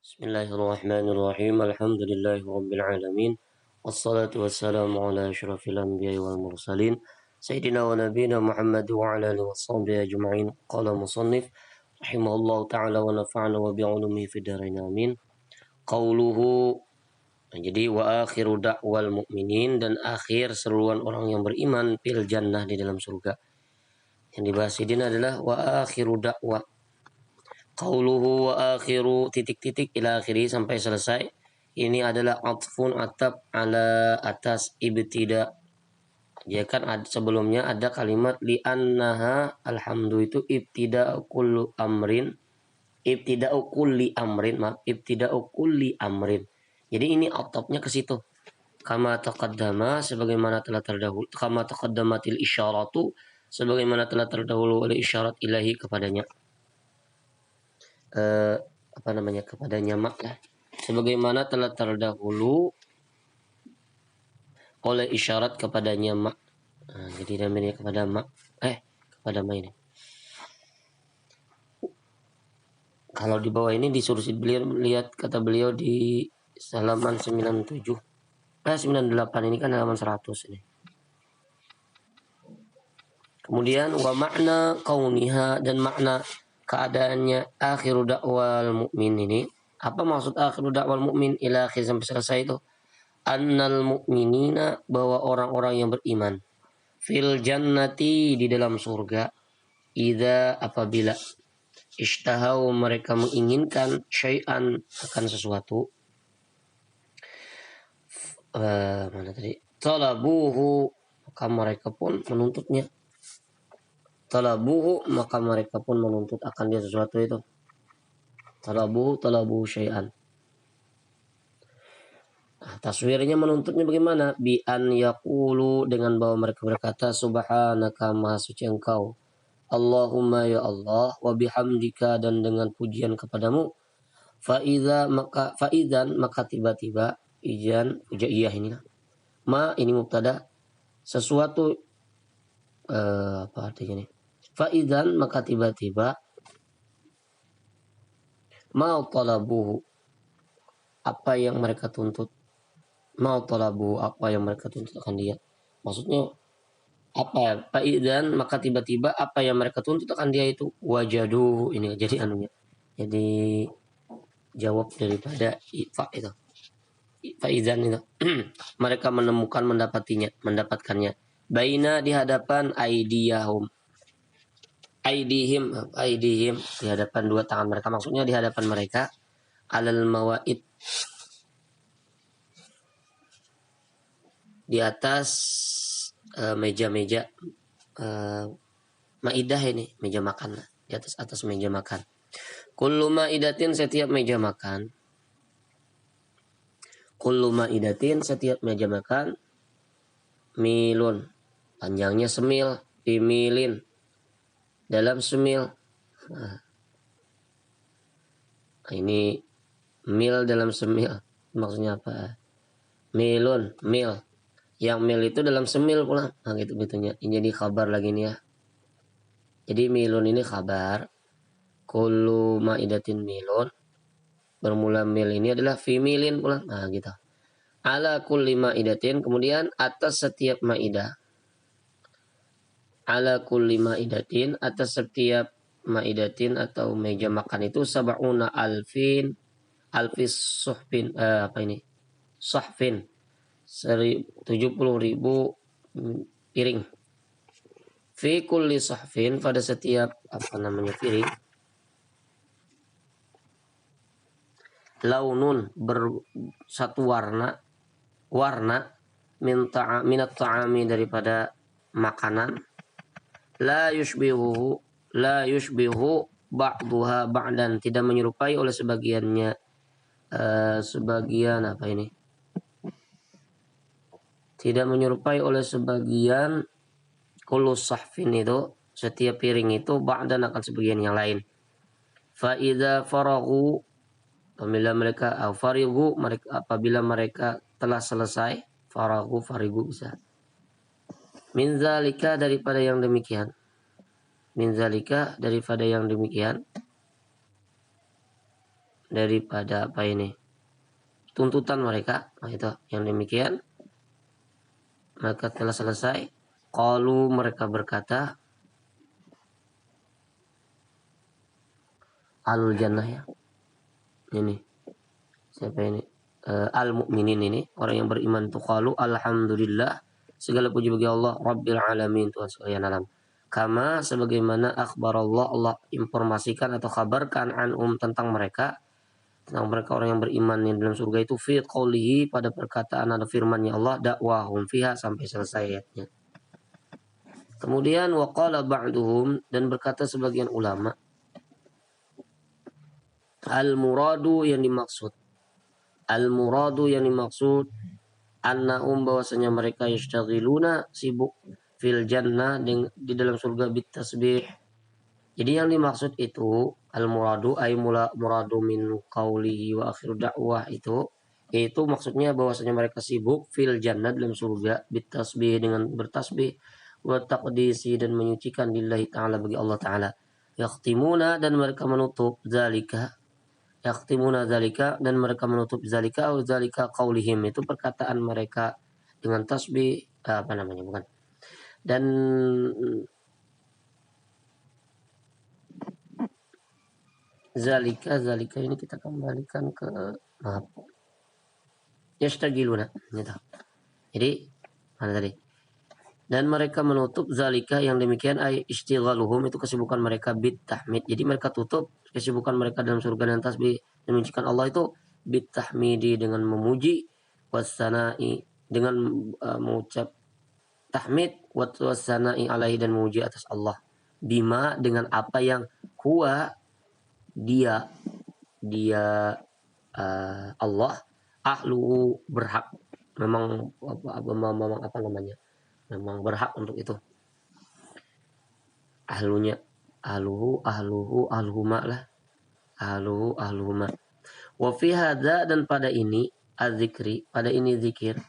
Bismillahirrahmanirrahim. Alhamdulillahi rabbil alamin. Wassalatu wassalamu ala asyrafil anbiya'i wal mursalin. Sayyidina wa nabiyina Muhammad wa ala alihi wa sahbihi ajma'in. Qala musannif rahimahullahu ta'ala wa nafa'ana wa bi'ulumihi fid dharain amin. Qauluhu, jadi wa akhiru da'wal mu'minin, dan akhir seruan orang yang beriman fil jannah, di dalam surga. Yang dibahas di sini adalah wa akhiru da'wa. Qauluhu wa akhiru titik-titik ila akhiri, sampai selesai. Ini adalah atfun, atap, ala atas ibtida. Ya kan sebelumnya ada kalimat li'annaha, alhamdu itu ibtida'u kullu amrin. Ibtida'u kulli amrin, maaf, ibtida'u kulli amrin. Jadi ini atapnya ke situ. Kama taqaddama, sebagaimana telah terdahulu. Kama taqaddamatil isyaratu, sebagaimana telah terdahulu oleh isyarat ilahi kepadanya. Kepadanya mak ya, sebagaimana telah terdahulu oleh isyarat kepadanya mak. Jadi namanya kepada mak, kepada mak ini. Kalau di bawah ini disuruh beliau lihat, kata beliau di halaman 97, 98, ini kan halaman 100 ini. Kemudian wa makna kauniha, dan makna keadaannya akhiru dakwal mukmin ini. Apa maksud akhiru dakwal mukmin ila akhir, sampai selesai itu? Annal mu'minina, bahwa orang-orang yang beriman, fil jannati, di dalam surga, idza, apabila, ishtahau, mereka menginginkan, syai'an, akan sesuatu, talabuhu, maka mereka pun menuntutnya. Talabuhu, maka mereka pun menuntut akan dia sesuatu itu. Talabuhu syai'an. Taswirnya menuntutnya bagaimana? Bi an yaqulu, dengan bahwa mereka berkata, subhanaka, maha suci engkau, Allahumma, ya Allah, wa bihamdika, dan dengan pujian kepadamu, faidzan, maka tiba-tiba, ijan ujaiyah ini, ma ini mubtada, sesuatu, apa artinya nih? Faidzan, maka tiba-tiba, ma talabuhu, apa yang mereka tuntut, ma talabuhu, apa yang mereka tuntut akan dia. Maksudnya apa? Faidzan, maka tiba-tiba apa yang mereka tuntut akan dia itu, wajadu, ini jadi anunya. Jadi jawab daripada ifa itu. Faidzan itu. Mereka menemukan, mendapatkannya. Baina, di hadapan, aidihim, di hadapan dua tangan mereka. Maksudnya di hadapan mereka, alal mawaid, di atas meja-meja, maidah ini, meja makan, di atas meja makan. Kullu maidatin, setiap meja makan. Kullu maidatin, setiap meja makan. Milun, panjangnya semil. Bimilin, dalam semil. Nah, ini mil dalam semil, maksudnya apa? Milun, mil. Yang mil itu dalam semil pula. Nah, gitu-gitunya. Ini jadi kabar lagi nih ya. Jadi milun ini kabar. Kullu maidatin milun. Bermula mil ini adalah fi milin pula. Nah, gitu. Ala kulli maidatin, kemudian atas setiap maidah. Ala kulli maidatin, atas setiap maidatin atau meja makan itu, sab'una alfis suhfin, apa ini? Sahfin, 70.000 piring. Fi kulli sahfin, pada setiap piring, launun, bersatu warna minat ta'ami, daripada makanan, la yushbihu ba'duha ba'dan, tidak menyerupai oleh sebagiannya tidak menyerupai oleh sebagian. Kullu sahfin itu, setiap piring itu, ba'dan, akan sebagian yang lain. Fa idza faragu, apabila mereka telah selesai, farigu bisa. Min zalika, daripada yang demikian. daripada apa ini tuntutan mereka. Nah, itu yang demikian mereka telah selesai. Qalu mereka berkata alul jannah ya. Ini siapa ini? Al-mu'minin ini orang yang beriman tuh qalu alhamdulillah segala puji bagi Allah Rabbil alamin Tuhan sekalian alam. Kama sebagaimana akhbarallah Allah informasikan atau kabarkan tentang mereka orang yang beriman yang dalam surga itu fi qoulihi pada perkataan ada firman-Nya Allah dakwahum fiha sampai selesai ayatnya. Kemudian waqala ba'duhum dan berkata sebagian ulama al-muradu yang dimaksud annahum bahwasanya mereka yashtaghiluna sibuk fil jannah di dalam surga bit tasbih. Jadi yang dimaksud itu al-muradu ay muradu min qaulihi wa akhir dakwah itu maksudnya bahwasanya mereka sibuk fil jannah dalam surga bit tasbih dengan bertasbih wa taqdisi dan menyucikan lillahi ta'ala bagi Allah ta'ala. Yaqtimuna dan mereka menutup zalika dan mereka menutup zalika atau zalika qaulihim itu perkataan mereka dengan tasbih bukan dan zalika ini kita kembalikan ke yashtagiluna gitu. Jadi mana tadi? Dan mereka menutup zalika yang demikian ay istighaluhum itu kesibukan mereka bit tahmid. Jadi mereka tutup kesibukan mereka dalam surga dan tasbih dan menyucikan Allah itu bit tahmidi dengan memuji wasana'i dengan mengucap tahmid wasana'i alaihi dan memuji atas Allah bima dengan apa yang huwa dia Allah ahlu berhak memang apa namanya memang berhak untuk itu ahluhuma wa fi hadza dan pada ini az-zikri pada ini zikir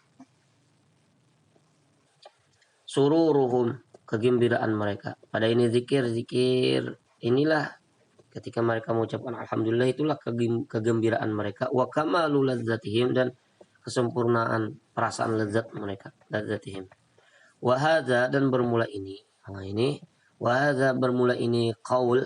sururuhum kegembiraan mereka pada ini zikir inilah ketika mereka mengucapkan alhamdulillah itulah kegembiraan mereka wa kamalu ladzatihim dan kesempurnaan perasaan lezat mereka ladzatihim. Wahada dan bermula ini. Wahada bermula ini qaulu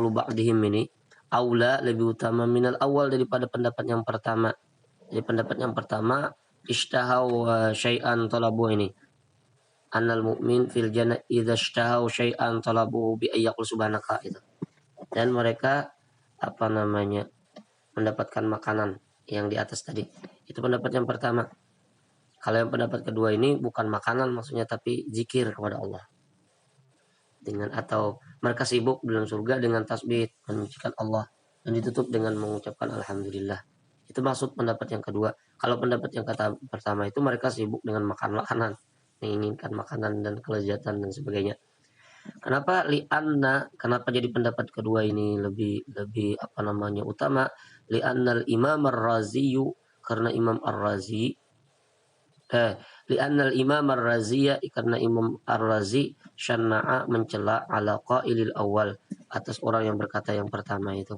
ba'dihim ini aula lebih utama minal awal daripada pendapat yang pertama. Jadi pendapat yang pertama ishtahau syai'an talabu ini. Annal mu'min fil jannah idza ishtahau syai'an talabu bi ayyaqul subhanaka itu. Dan mereka mendapatkan makanan yang di atas tadi. Itu pendapat yang pertama. Kalau yang pendapat kedua ini bukan makanan maksudnya tapi zikir kepada Allah. Atau mereka sibuk dalam surga dengan tasbih menyucikan Allah dan ditutup dengan mengucapkan alhamdulillah. Itu maksud pendapat yang kedua. Kalau pendapat yang kata pertama itu mereka sibuk dengan makan makanan, menginginkan makanan dan kelezatan dan sebagainya. Kenapa kenapa jadi pendapat kedua ini lebih utama? Li'annal Imam Ar-Razi karena Imam Ar-Razi li'annal Imam Ar-Razi karena Imam Ar-Razi syana'a mencela ala qailil awal atas orang yang berkata yang pertama itu.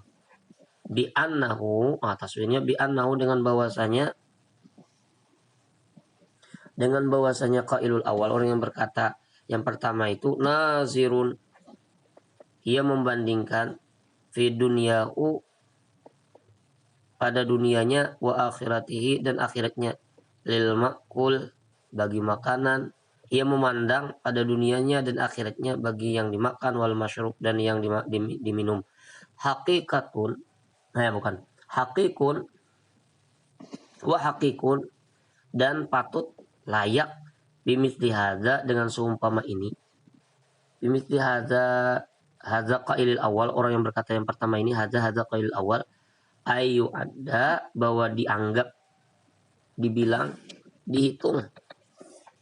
Bi annahu taswirnya bi annahu dengan bahwasanya qailul awal orang yang berkata yang pertama itu nazirun ia membandingkan fi dunyahu pada dunianya wa akhiratihi dan akhiratnya lil makul bagi makanan ia memandang pada dunianya dan akhiratnya bagi yang dimakan wal masyrub dan yang diminum hakikun wa hakikun dan patut layak bimisli hadza dengan seumpama ini bimisli hadza qailil awal orang yang berkata yang pertama ini hadza qailil awal ayu ada bahwa dibilang dihitung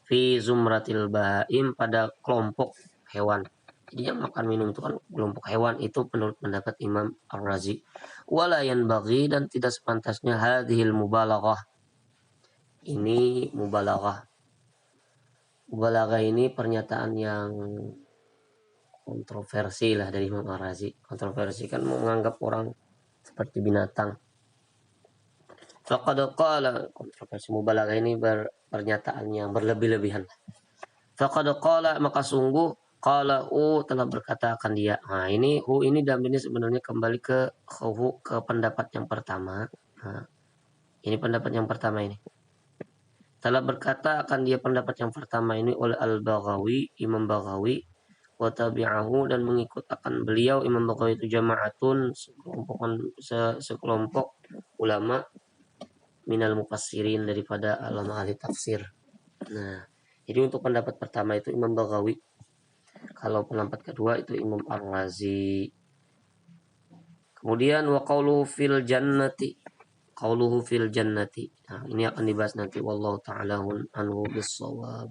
fi zumratil bahaim pada kelompok hewan. Jadi yang makan minum itu kan kelompok hewan itu menurut pendapat Imam Ar-Razi. Wala yanbaghi dan tidak sepantasnya hadhil mubalaghah. Ini mubalaghah. Mubalaghah ini pernyataan yang kontroversi lah dari Imam Ar-Razi. Kontroversi kan menganggap orang seperti binatang. Faqad qala, kontroversi mubalaghah ini pernyataan yang berlebih-lebihan. Faqad qala, maka sungguh qala telah berkata akan dia. Nah, ini dalam ini sebenarnya kembali ke pendapat yang pertama. Nah, ini pendapat yang pertama ini. Telah berkata akan dia pendapat yang pertama ini oleh Al-Baghawi, Imam Baghawi, wa tabi'ahu, dan mengikut akan beliau Imam Baghawi itu jama'atun, sekelompok ulama minal mufassirin, daripada ulama ahli tafsir. Nah, jadi untuk pendapat pertama itu Imam Baghawi. Kalau pendapat kedua itu Imam Ar-Razi. Kemudian wa qauluhu fil jannati. Qauluhu fil jannati. Nah, ini akan dibahas nanti, wallahu ta'ala anhu bis-shawab.